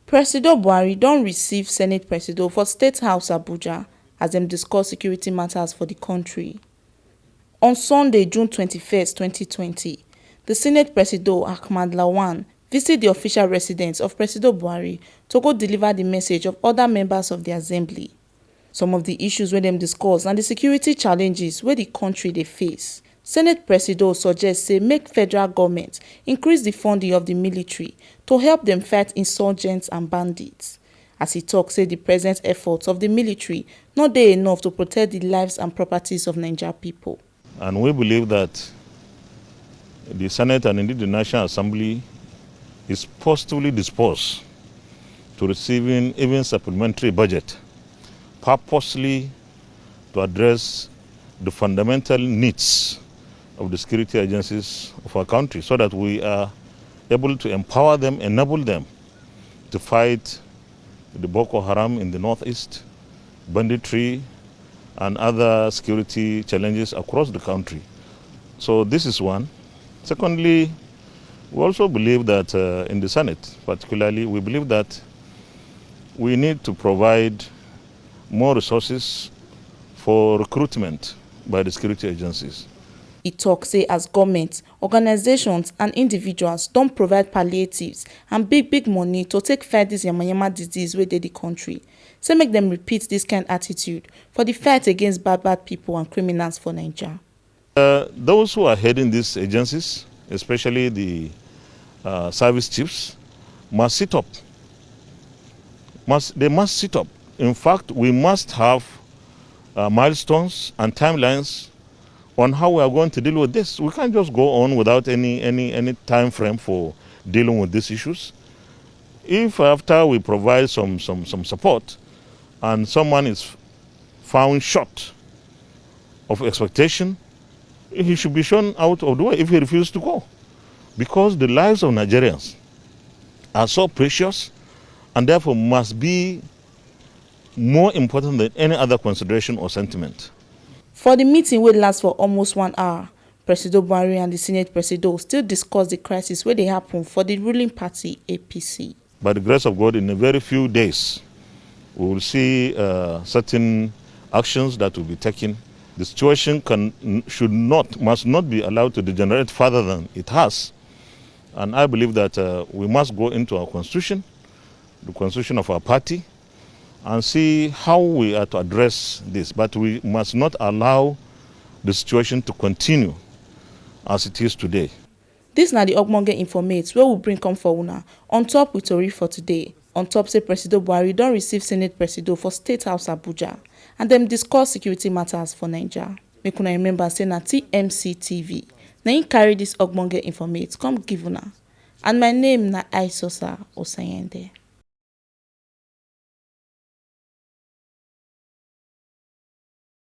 Presido Buhari don receive Senate Presido for State House Abuja as dem discuss security matters for the country. On Sunday, June 21, 2020, the Senate Presido Ahmad Lawan visited the official residence of Presido Buhari to go deliver the message of other members of the assembly. Some of the issues wey dem discuss and the security challenges wey the country dey face. Senate Presido suggest say make federal government increase the funding of the military to help them fight insurgents and bandits. As he tok say the present efforts of the military no dey enough to protect the lives and properties of Naija people. And we believe that the Senate and indeed the National Assembly is positively disposed to receiving even supplementary budget purposely to address the fundamental needs of the security agencies of our country so that we are able to empower them, enable them to fight the Boko Haram in the northeast, banditry, and other security challenges across the country. So this is one. Secondly, we also believe that in the Senate particularly, we believe that we need to provide more resources for recruitment by the security agencies. He tok say as government, organizations and individuals don provide palliatives and big money to take fight this yamayama disease wey dey the country. Say make dem repeat this kind attitude for the fight against bad people and criminals for Naija. Those who are heading these agencies, especially the service chiefs, must sit up. They must sit up. In fact, we must have milestones and timelines on how we are going to deal with this. We can't just go on without any time frame for dealing with these issues. If after we provide some support and someone is found short of expectation, he should be shown out of the way if he refuses to go. Because the lives of Nigerians are so precious and therefore must be more important than any other consideration or sentiment. For the meeting wey last for almost 1 hour, Presido Buhari and the Senate Presido still discuss the crisis wey dey happen for the ruling party APC. By the grace of God, in a very few days, we will see certain actions that will be taken. The situation must not be allowed to degenerate further than it has. And I believe that we must go into our constitution, the constitution of our party, and see how we are to address this. But we must not allow the situation to continue as it is today. Dis na the ogbonge informate wey we bring come for una on top with tori for today. On top say Presido Buhari don receive Senate Presido for State House Abuja and dem discuss security matters for Naija. Make una remember say na TMC TV na im carry dis ogbonge informate come give una. And my name na Aisosa Osayende.